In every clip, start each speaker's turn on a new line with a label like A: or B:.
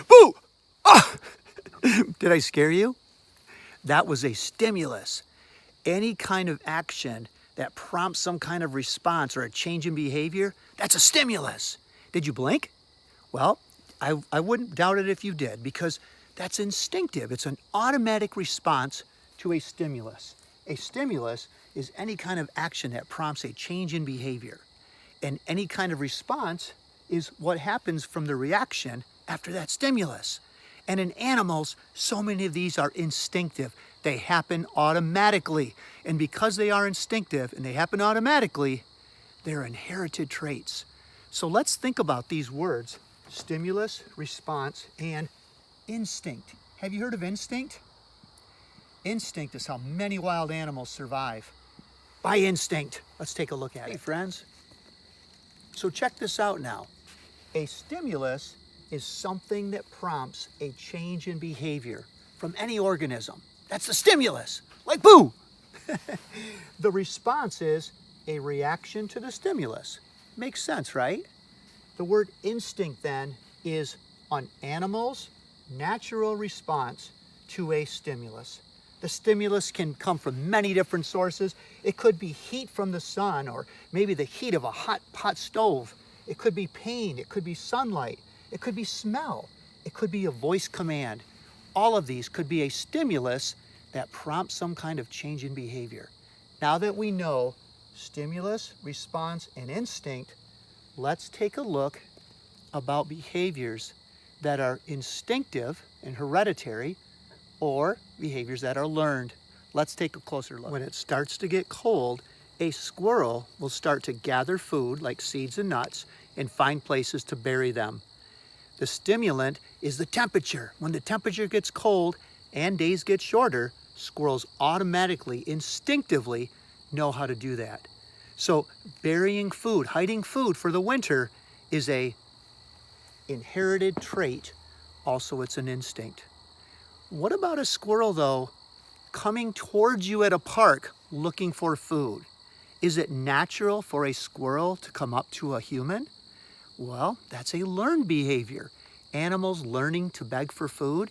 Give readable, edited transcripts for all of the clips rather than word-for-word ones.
A: Boo! Ah! Did I scare you? That was a stimulus. Any kind of action that prompts some kind of response or a change in behavior, that's a stimulus. Did you blink? Well, I wouldn't doubt it if you did, because that's instinctive. It's an automatic response to a stimulus. A stimulus is any kind of action that prompts a change in behavior. And any kind of response is what happens from the reaction after that stimulus. And in animals, so many of these are instinctive. They happen automatically. And because they are instinctive and they happen automatically, they're inherited traits. So let's think about these words: stimulus, response, and instinct. Have you heard of instinct? Instinct is how many wild animals survive. By instinct. Let's take a look at it. Hey friends, so check this out now. A stimulus is something that prompts a change in behavior from any organism. That's the stimulus, like boo! The response is a reaction to the stimulus. Makes sense, right? The word instinct then is an animal's natural response to a stimulus. The stimulus can come from many different sources. It could be heat from the sun, or maybe the heat of a hot stove. It could be pain, it could be sunlight, it could be smell, it could be a voice command. All of these could be a stimulus that prompts some kind of change in behavior. Now that we know stimulus, response, and instinct, let's take a look about behaviors that are instinctive and hereditary, or behaviors that are learned. Let's take a closer look. When it starts to get cold, a squirrel will start to gather food like seeds and nuts and find places to bury them. The stimulant is the temperature. When the temperature gets cold and days get shorter, squirrels automatically, instinctively know how to do that. So burying food, hiding food for the winter is a inherited trait. Also, it's an instinct. What about a squirrel though, coming towards you at a park looking for food? Is it natural for a squirrel to come up to a human? Well, that's a learned behavior. Animals learning to beg for food,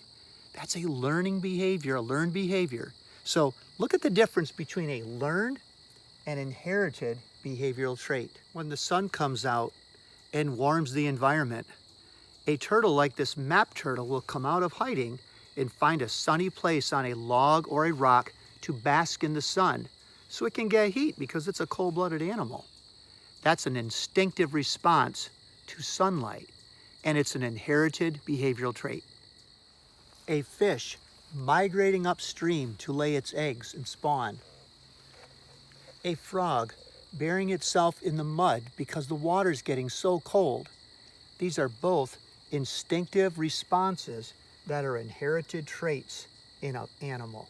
A: that's a learning behavior, a learned behavior. So look at the difference between a learned and inherited behavioral trait. When the sun comes out and warms the environment, a turtle like this map turtle will come out of hiding and find a sunny place on a log or a rock to bask in the sun so it can get heat because it's a cold-blooded animal. That's an instinctive response to sunlight, and it's an inherited behavioral trait. A fish migrating upstream to lay its eggs and spawn. A frog burying itself in the mud because the water's getting so cold. These are both instinctive responses that are inherited traits in an animal.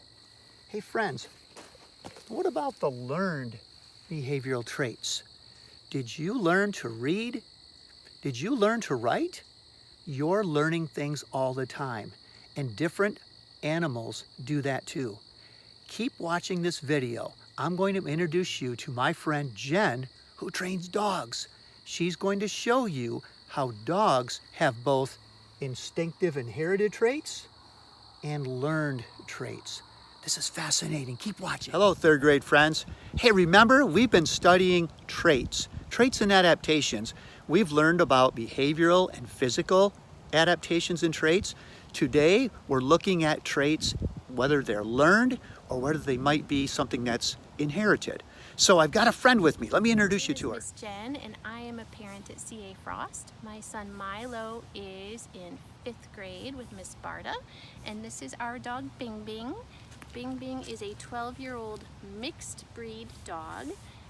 A: Hey friends, what about the learned behavioral traits? Did you learn to read? Did you learn to write? You're learning things all the time, and different animals do that too. Keep watching this video. I'm going to introduce you to my friend Jen, who trains dogs. She's going to show you how dogs have both instinctive inherited traits and learned traits. This is fascinating. Keep watching. Hello, third grade friends. Hey, remember, we've been studying traits and adaptations. We've learned about behavioral and physical adaptations and traits. Today, we're looking at traits, whether they're learned or whether they might be something that's inherited. So I've got a friend with me. Let me introduce you to her.
B: Miss Jen, and I am a parent at C.A. Frost. My son Milo is in 5th grade with Miss Barta, and this is our dog Bing Bing. Bing Bing is a 12-year-old mixed breed dog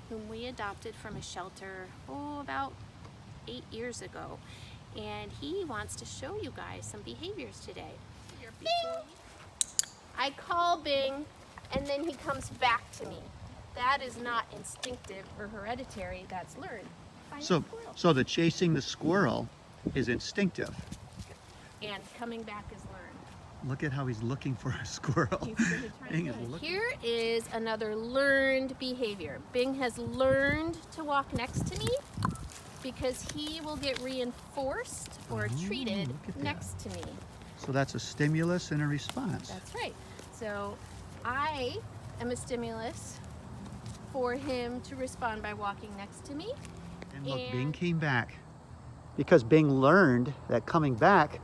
B: whom we adopted from a shelter, about 8 years ago. And he wants to show you guys some behaviors today. Bing! I call Bing, and then he comes back to me. That is not instinctive or hereditary, that's learned.
A: So the chasing the squirrel is instinctive.
B: And coming back is learned.
A: Look at how he's looking for a squirrel.
B: Here is another learned behavior. Bing has learned to walk next to me, because he will get reinforced or treated
A: look at that.
B: next to me.
A: So that's a stimulus and a response.
B: That's right. So I am a stimulus for him to respond by walking next to me.
A: And look, Bing
B: And-
A: came back. Because Bing learned that coming back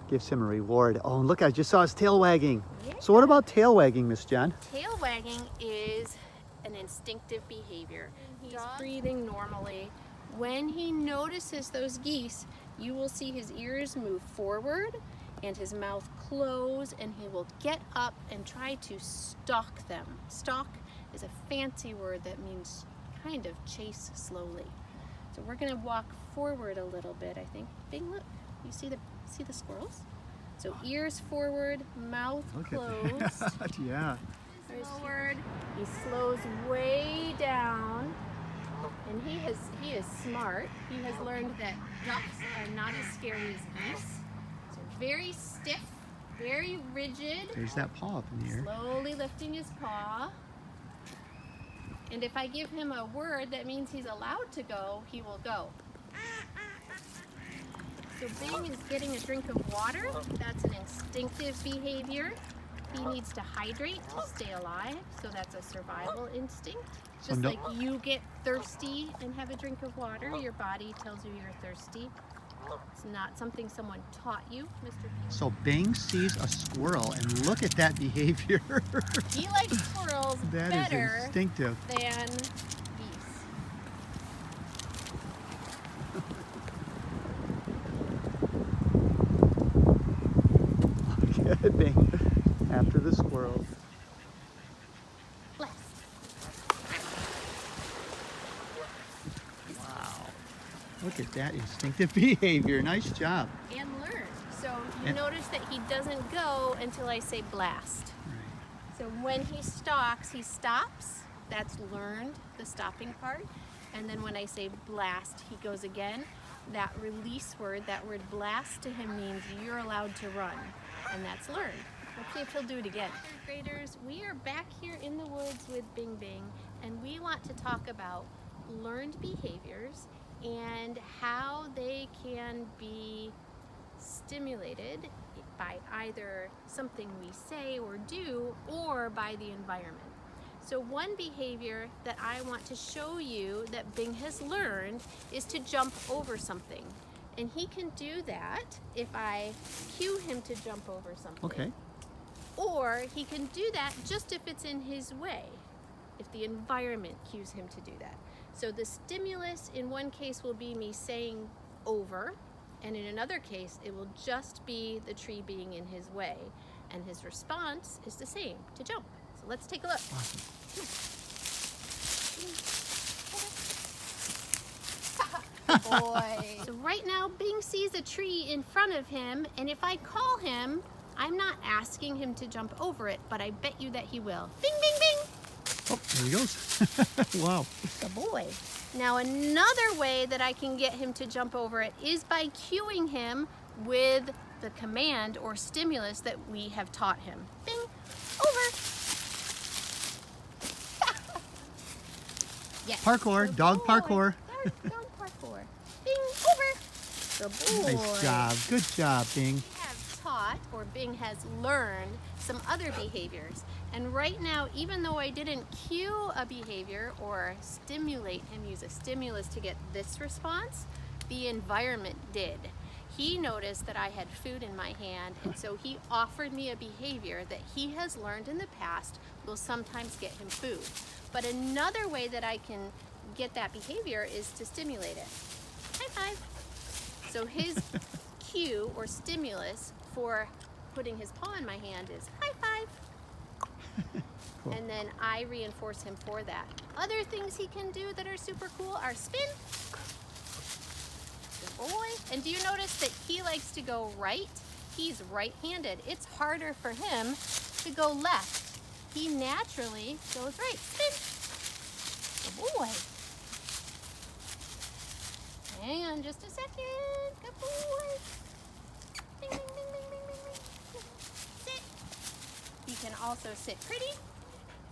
A: gives him a reward. Oh, and look, I just saw his tail wagging. So what about tail wagging, Miss Jen?
B: Tail wagging is an instinctive behavior. He's breathing normally. When he notices those geese, you will see his ears move forward and his mouth close, and he will get up and try to stalk them. Stalk is a fancy word that means kind of chase slowly. So we're gonna walk forward a little bit, I think. Bing, look, you see the squirrels? So ears forward, mouth
A: Look
B: closed.
A: at that. Yeah.
B: Forward. He slows way down, and he is smart. He has learned that ducks are not as scary as geese. So very stiff, very rigid.
A: There's that paw up in the air.
B: Slowly lifting his paw. And if I give him a word that means he's allowed to go, he will go. So Bing is getting a drink of water. That's an instinctive behavior. He needs to hydrate to stay alive, so that's a survival instinct.
A: So
B: Just
A: no-
B: like you get thirsty and have a drink of water, your body tells you you're thirsty. It's not something someone taught you, Mr. P.
A: So Bing sees a squirrel and look at that behavior.
B: He likes squirrels
A: That is
B: better
A: instinctive.
B: than geese.
A: Look at Bing after the squirrels.
B: Bless.
A: Wow. Look at that instinctive behavior. Nice job.
B: And learn. So you
A: And-
B: notice that he doesn't go until I say blast.
A: Right.
B: So when he stalks, he stops. That's learned, the stopping part. And then when I say blast, he goes again. That release word, that word blast to him means you're allowed to run. And that's learned. Let's see if he'll do it again. Third graders, we are back here in the woods with Bing Bing, and we want to talk about learned behaviors and how they can be stimulated by either something we say or do or by the environment. So one behavior that I want to show you that Bing has learned is to jump over something. And he can do that if I cue him to jump over something.
A: Okay.
B: Or he can do that just if it's in his way, if the environment cues him to do that. So the stimulus in one case will be me saying over, and in another case it will just be the tree being in his way, and his response is the same, to jump. So let's take a look.
A: Awesome.
B: Boy. So right now Bing sees a tree in front of him, and if I call him, I'm not asking him to jump over it, but I bet you that he will. Bing, bing, bing.
A: Oh, there he goes. Wow.
B: The boy. Now another way that I can get him to jump over it is by cueing him with the command or stimulus that we have taught him. Bing, over. Yes.
A: Parkour,
B: Good
A: dog
B: boy.
A: parkour.
B: Dog parkour. Bing, over. Good boy.
A: Nice job. Good job, Bing.
B: We have taught, or Bing has learned, some other behaviors. And right now, even though I didn't cue a behavior or stimulate him, use a stimulus to get this response, the environment did. He noticed that I had food in my hand, and so he offered me a behavior that he has learned in the past will sometimes get him food. But another way that I can get that behavior is to stimulate it. High five. So his cue or stimulus for putting his paw in my hand is high five.
A: Cool.
B: And then I reinforce him for that. Other things he can do that are super cool are spin. Good boy. And do you notice that he likes to go right? He's right-handed. It's harder for him to go left. He naturally goes right. Spin. Good boy. Hang on just a second. Good boy. Ding, ding, ding, ding, ding, ding, ding. Sit. He can also sit pretty.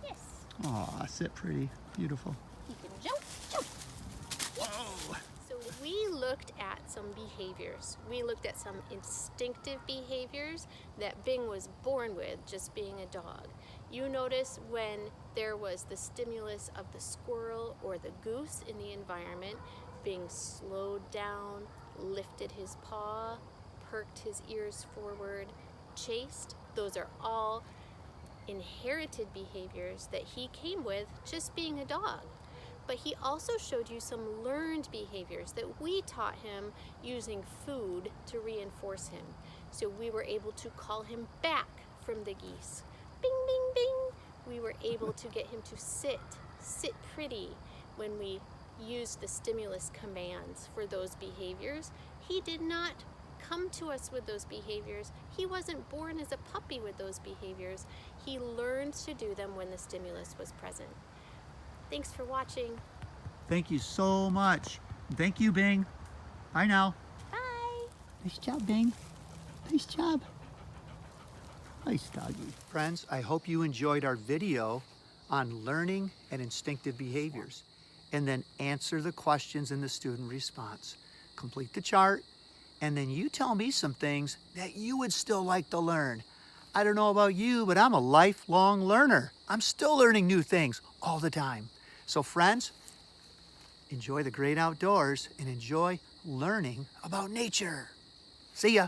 B: Yes.
A: Aw, sit pretty. Beautiful.
B: He can jump, jump. Yes.
A: Whoa.
B: So we looked at some behaviors. We looked at some instinctive behaviors that Bing was born with, just being a dog. You notice when there was the stimulus of the squirrel or the goose in the environment, Bing slowed down, lifted his paw, perked his ears forward, chased. Those are all inherited behaviors that he came with just being a dog. But he also showed you some learned behaviors that we taught him using food to reinforce him. So we were able to call him back from the geese. Bing, bing, bing. We were able to get him to sit pretty when we used the stimulus commands for those behaviors. He did not come to us with those behaviors. He wasn't born as a puppy with those behaviors. He learned to do them when the stimulus was present. Thanks for watching.
A: Thank you so much. Thank you, Bing. Bye now.
B: Bye.
A: Nice job, Bing. Nice job. Nice doggy. Friends, I hope you enjoyed our video on learning and instinctive behaviors. And then answer the questions in the student response. Complete the chart, and then you tell me some things that you would still like to learn. I don't know about you, but I'm a lifelong learner. I'm still learning new things all the time. So friends, enjoy the great outdoors and enjoy learning about nature. See ya.